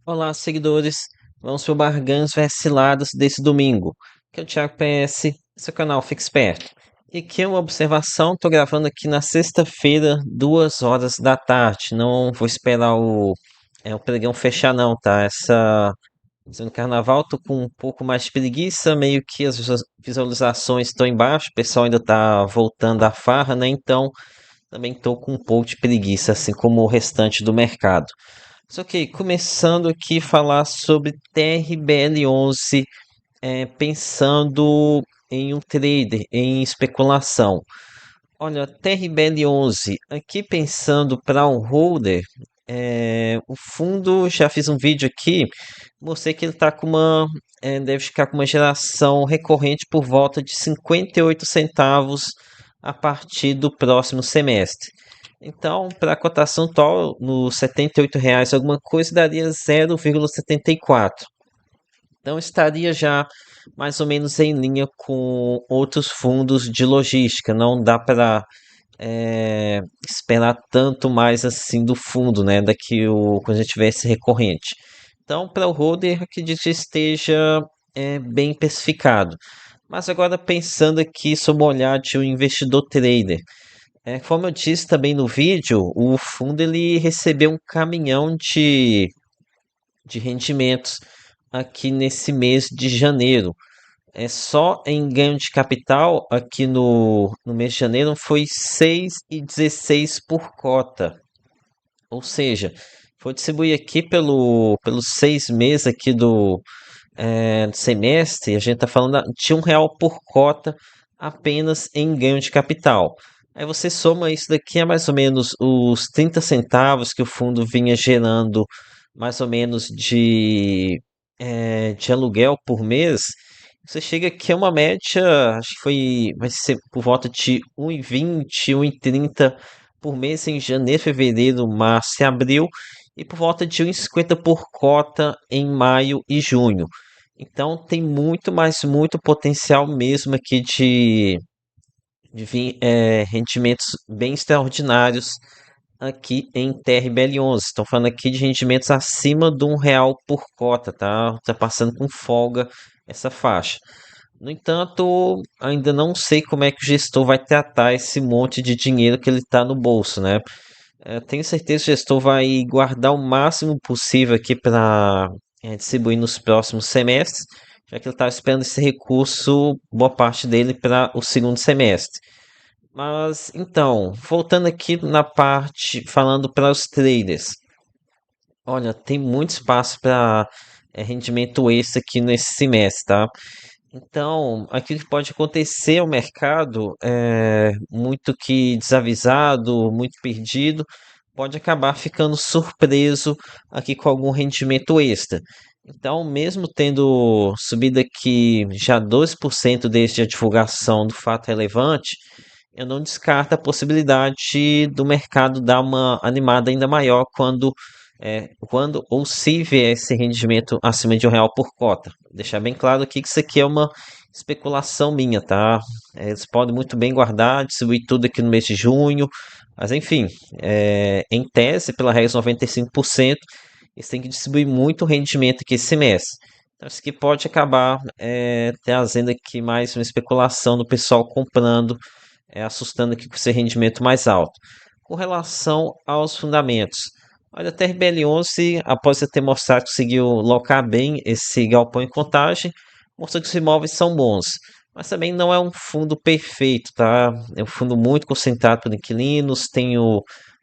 Olá, seguidores. Vamos para o Barganhos Vacilados desse domingo. Aqui é o Thiago PS, seu canal Fica Esperto. E aqui é uma observação, estou gravando aqui na sexta-feira, 2 horas da tarde. Não vou esperar o pregão fechar não, tá? No carnaval tô com um pouco mais de preguiça, meio que as visualizações estão embaixo, o pessoal ainda tá voltando à farra, né? Então também tô com um pouco de preguiça, assim como o restante do mercado. Só que começando aqui a falar sobre TRBL11, pensando em um trader, em especulação. Olha, TRBL11, aqui pensando para um holder, o fundo, já fiz um vídeo aqui, mostrei que ele está com deve ficar com uma geração recorrente por volta de 58 centavos a partir do próximo semestre. Então, para a cotação atual, nos R$ 78 alguma coisa, daria 0,74. Então, estaria já mais ou menos em linha com outros fundos de logística. Não dá para esperar tanto mais assim do fundo, né? Quando a gente tivesse recorrente. Então, para o holder, acredito que esteja bem especificado. Mas agora pensando aqui sob o olhar de um investidor trader. Como eu disse também no vídeo, o fundo ele recebeu um caminhão de rendimentos aqui nesse mês de janeiro. Só em ganho de capital aqui no mês de janeiro foi 6,16 por cota. Ou seja, foi distribuir aqui pelos 6 meses aqui do semestre, a gente está falando de R$ 1 por cota apenas em ganho de capital. Aí você soma isso daqui a mais ou menos os 30 centavos que o fundo vinha gerando mais ou menos de aluguel por mês. Você chega aqui a uma média, acho que vai ser por volta de 1,20, 1,30 por mês em janeiro, fevereiro, março e abril, e por volta de 1,50 por cota em maio e junho. Então tem muito, mas muito potencial mesmo aqui de vir rendimentos bem extraordinários aqui em TRBL11. Estão falando aqui de rendimentos acima de R$ 1 por cota, tá? Tá passando com folga essa faixa. No entanto, ainda não sei como é que o gestor vai tratar esse monte de dinheiro que ele está no bolso, né? Tenho certeza que o gestor vai guardar o máximo possível aqui para distribuir nos próximos semestres, já que ele está esperando esse recurso, boa parte dele, para o segundo semestre. Mas então, voltando aqui na parte, falando para os traders, olha, tem muito espaço para rendimento extra aqui nesse semestre, tá? Então, aquilo que pode acontecer ao mercado, muito que desavisado, muito perdido, pode acabar ficando surpreso aqui com algum rendimento extra. Então, mesmo tendo subido aqui já 12% desde a divulgação do fato relevante, eu não descarto a possibilidade do mercado dar uma animada ainda maior quando ou se vier esse rendimento acima de R$ 1 por cota. Deixar bem claro aqui que isso aqui é uma especulação minha, tá? Eles podem muito bem guardar, distribuir tudo aqui no mês de junho, mas enfim, em tese, pela regra dos 95%, eles têm que distribuir muito rendimento aqui esse mês. Então, isso aqui pode acabar trazendo aqui mais uma especulação do pessoal comprando, assustando aqui com esse rendimento mais alto. Com relação aos fundamentos, olha, a TRBL11, após eu ter mostrado que conseguiu locar bem esse galpão em Contagem, mostrou que os imóveis são bons. Mas também não é um fundo perfeito, tá? É um fundo muito concentrado por inquilinos, tem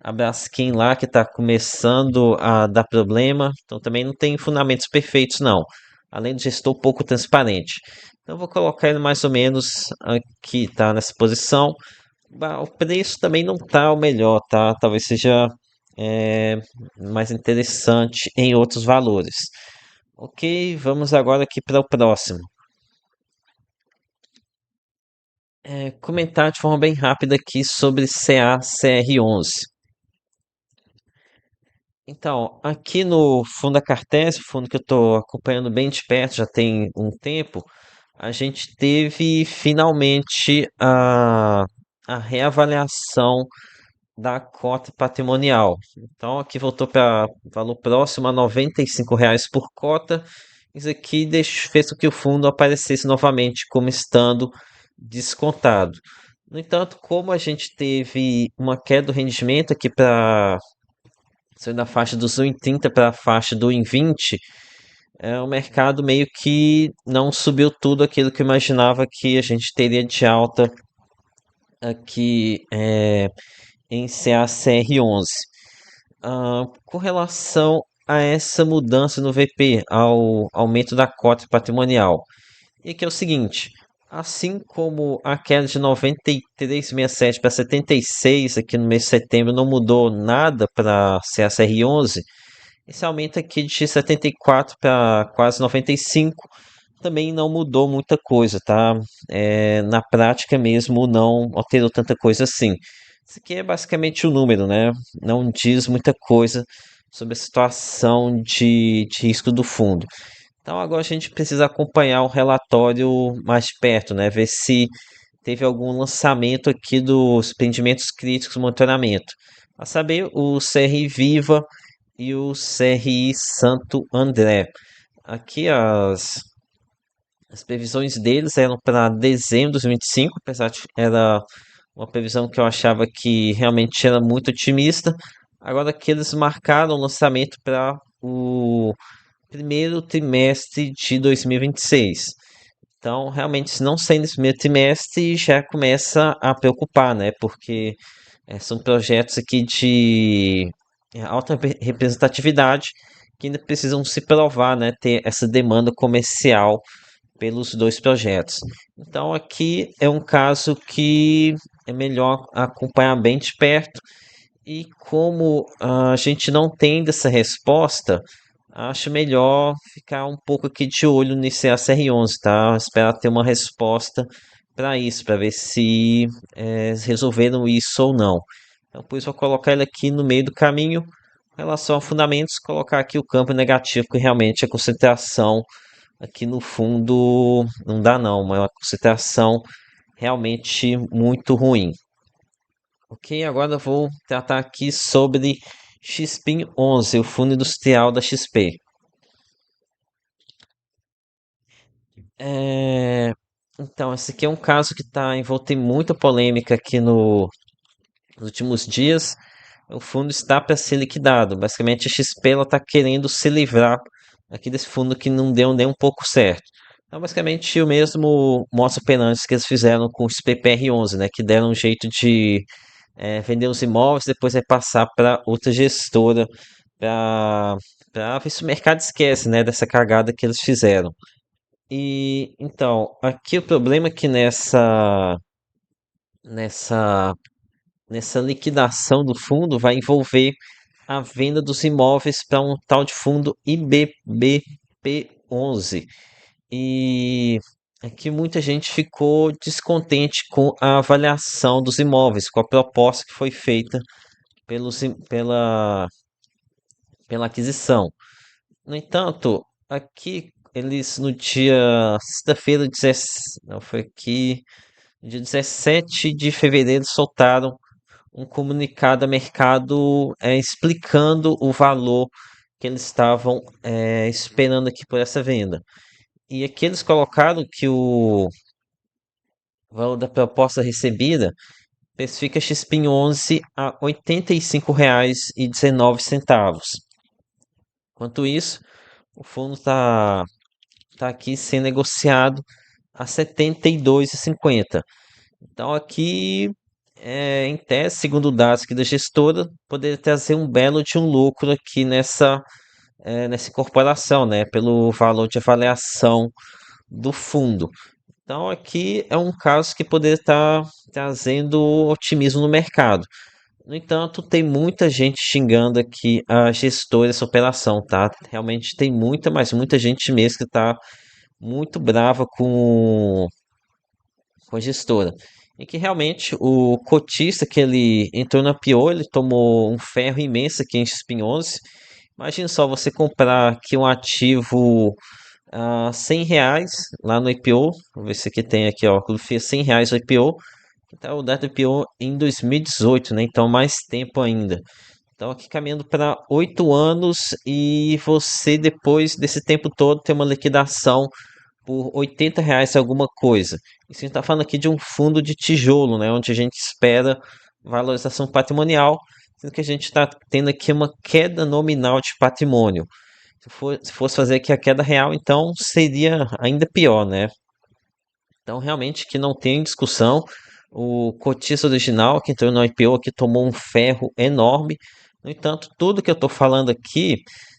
a Braskem lá que está começando a dar problema, então também não tem fundamentos perfeitos, não. Além de gestor pouco transparente. Então eu vou colocar ele mais ou menos aqui, tá? Nessa posição. O preço também não tá o melhor, tá? Talvez seja mais interessante em outros valores. Ok, vamos agora aqui para o próximo. Comentar de forma bem rápida aqui sobre CACR11. Então, aqui no fundo da Cartesio, fundo que eu estou acompanhando bem de perto, já tem um tempo, a gente teve finalmente a reavaliação da cota patrimonial. Então aqui voltou para valor próximo a R$ 95 por cota. Isso aqui fez com que o fundo aparecesse novamente como estando descontado. No entanto, como a gente teve uma queda do rendimento aqui para saiu da faixa dos 1,30 para a faixa do 1,20, o mercado meio que não subiu tudo aquilo que eu imaginava que a gente teria de alta aqui em CACR11. Com relação a essa mudança no VP, ao aumento da cota patrimonial, e que é o seguinte, assim como a queda de 93,67 para 76 aqui no mês de setembro não mudou nada para CACR11, esse aumento aqui de 74 para quase 95 também não mudou muita coisa, tá? Na prática mesmo não alterou tanta coisa assim. Isso aqui é basicamente o número, né? Não diz muita coisa sobre a situação de risco do fundo. Então agora a gente precisa acompanhar o relatório mais de perto, né? Ver se teve algum lançamento aqui dos prendimentos críticos do monitoramento. A saber, o CRI Viva e o CRI Santo André. Aqui as previsões deles eram para dezembro de 2025, apesar de era uma previsão que eu achava que realmente era muito otimista. Agora que eles marcaram o lançamento para o primeiro trimestre de 2026. Então, realmente, se não sair nesse primeiro trimestre, já começa a preocupar, né? Porque são projetos aqui de alta representatividade que ainda precisam se provar, né? Ter essa demanda comercial pelos dois projetos. Então, aqui é um caso que é melhor acompanhar bem de perto. E como a gente não tem dessa resposta, acho melhor ficar um pouco aqui de olho nesse ACR11, tá? Esperar ter uma resposta para isso, para ver se resolveram isso ou não. Então, por isso, vou colocar ele aqui no meio do caminho. Em relação a fundamentos, colocar aqui o campo negativo, que realmente a concentração aqui no fundo não dá não, uma concentração realmente muito ruim. Ok, agora eu vou tratar aqui sobre XPIN 11, o fundo industrial da XP. É, Então, esse aqui é um caso que está envolto em muita polêmica aqui nos últimos dias. O fundo está para ser liquidado. Basicamente, a XP está querendo se livrar aqui desse fundo que não deu nem um pouco certo. Então, basicamente, o mesmo modo operandi que eles fizeram com o XPPR11, né? Que deram um jeito de vender os imóveis, depois vai passar para outra gestora para ver se o mercado esquece, né? Dessa cagada que eles fizeram. E então, aqui o problema é que nessa, nessa liquidação do fundo vai envolver a venda dos imóveis para um tal de fundo IBBP11. E aqui muita gente ficou descontente com a avaliação dos imóveis, com a proposta que foi feita pelos, im- pela aquisição. No entanto, aqui eles no dia sexta-feira, não, foi aqui, no dia 17 de fevereiro, soltaram um comunicado a mercado explicando o valor que eles estavam esperando aqui por essa venda. E aqui eles colocaram que o valor da proposta recebida especifica XPIN 11 a R$ 85,19. Enquanto isso, o fundo tá aqui sendo negociado a R$ 72,50. Então aqui, em tese, segundo dados aqui da gestora, poderia trazer um belo de um lucro aqui nessa incorporação, né? Pelo valor de avaliação do fundo. Então aqui é um caso que poderia estar trazendo otimismo no mercado. No entanto, tem muita gente xingando aqui a gestora dessa operação, tá? Realmente tem muita, mas muita gente mesmo que tá muito brava com a gestora. E que realmente o cotista que ele entrou na IPO, ele tomou um ferro imenso aqui em XPIN 11. Imagina só você comprar aqui um ativo a R$ 100 lá no IPO. Vamos ver se aqui tem aqui, ó. Quando fez R$ 100 o IPO, Então, o dado IPO em 2018, né? Então, mais tempo ainda. Então, aqui caminhando para 8 anos e você, depois desse tempo todo, tem uma liquidação por R$ 80 alguma coisa. Isso a gente está falando aqui de um fundo de tijolo, né? Onde a gente espera valorização patrimonial, sendo que a gente está tendo aqui uma queda nominal de patrimônio. Se fosse fazer aqui a queda real, então seria ainda pior, né? Então, realmente, que não tem discussão. O cotista original que entrou no IPO aqui tomou um ferro enorme. No entanto, tudo que eu estou falando aqui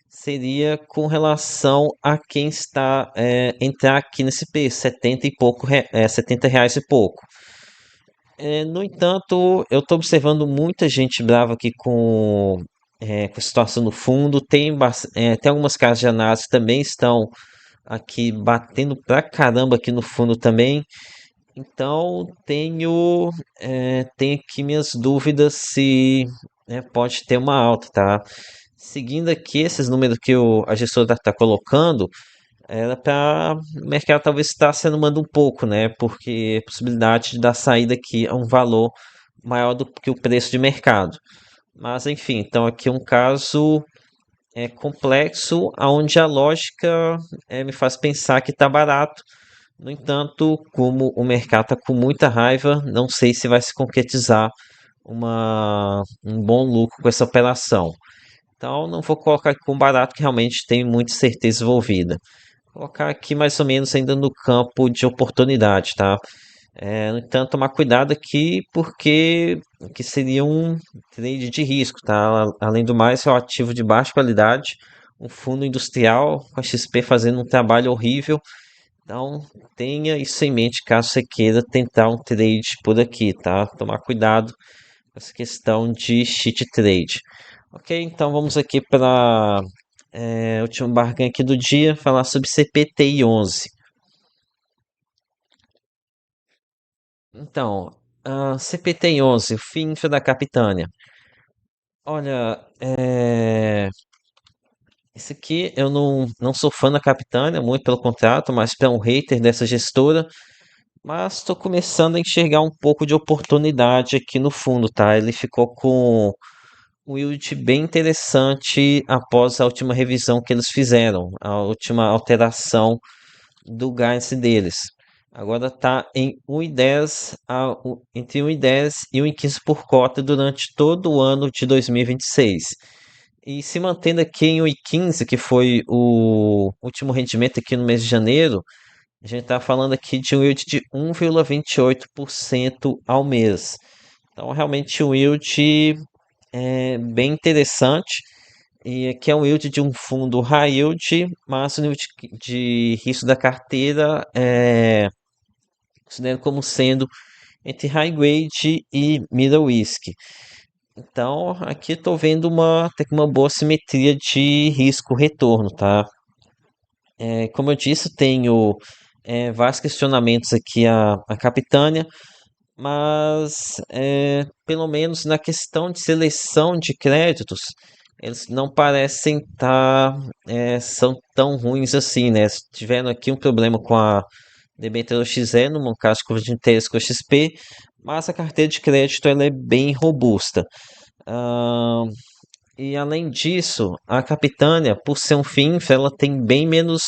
seria com relação a quem está entrar aqui nesse preço, 70 e pouco, R$ 70 e pouco. No entanto, eu estou observando muita gente brava aqui com a situação no fundo. Tem algumas casas de análise que também estão aqui batendo pra caramba aqui no fundo também. Então, tenho aqui minhas dúvidas se pode ter uma alta, tá? Seguindo aqui esses números que a gestora está colocando, era para o mercado talvez estar se animando um pouco, né? Porque a possibilidade de dar saída aqui é um valor maior do que o preço de mercado. Mas, enfim, então aqui é um caso complexo, onde a lógica me faz pensar que está barato. No entanto, como o mercado está com muita raiva, não sei se vai se concretizar um bom lucro com essa operação. Então, não vou colocar aqui com barato, que realmente tem muita certeza envolvida. Vou colocar aqui mais ou menos ainda no campo de oportunidade, tá? No entanto, tomar cuidado aqui, porque que seria um trade de risco, tá? Além do mais, é um ativo de baixa qualidade, um fundo industrial com a XP fazendo um trabalho horrível. Então, tenha isso em mente caso você queira tentar um trade por aqui, tá? Tomar cuidado com essa questão de cheat trade. Ok, então vamos aqui para a última barganha aqui do dia, falar sobre CPTI 11. Então, CPTI 11, o fim da Capitânia. Olha, esse aqui eu não sou fã da Capitânia, muito pelo contrário, mas para um hater dessa gestora. Mas estou começando a enxergar um pouco de oportunidade aqui no fundo, tá? Ele ficou com um yield bem interessante após a última revisão que eles fizeram, a última alteração do guidance deles. Agora está em 1,10 entre 1,10 e 1,15 por cota durante todo o ano de 2026. E se mantendo aqui em 1,15, que foi o último rendimento aqui no mês de janeiro, a gente está falando aqui de um yield de 1,28% ao mês. Então, realmente, um yield bem interessante. E aqui é um yield de um fundo high yield, mas o yield de risco da carteira considero como sendo entre high grade e middle risk. Então, aqui estou vendo até que uma boa simetria de risco-retorno, tá? Como eu disse, tenho vários questionamentos aqui a Capitânia, mas pelo menos na questão de seleção de créditos, eles não parecem são tão ruins assim, né? Tiveram aqui um problema com a debênture XE, no caso de curva de interesse com a XP, mas a carteira de crédito ela é bem robusta. Ah, e além disso, a Capitânia, por ser um FINF, ela tem bem menos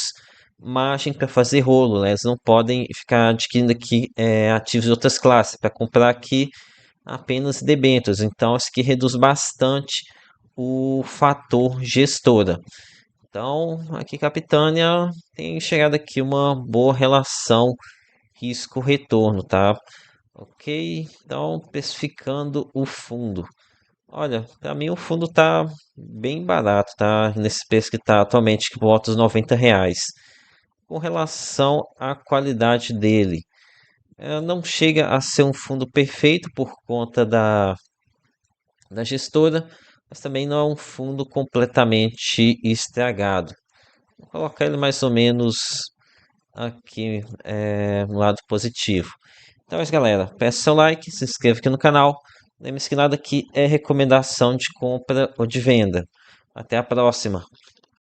margem para fazer rolo, né? Eles não podem ficar adquirindo aqui ativos de outras classes para comprar aqui apenas debêntures. Então, isso aqui reduz bastante o fator gestora. Então, aqui Capitânia tem chegado aqui uma boa relação risco-retorno, tá? Ok, então precificando o fundo. Olha, para mim o fundo tá bem barato, tá? Nesse preço que tá atualmente, que volta os R$ 90. Com relação à qualidade dele, não chega a ser um fundo perfeito por conta da gestora, mas também não é um fundo completamente estragado. Vou colocar ele mais ou menos aqui no lado positivo. Então é isso, galera. Peça seu like, se inscreva aqui no canal. Lembre-se que nada aqui é recomendação de compra ou de venda. Até a próxima.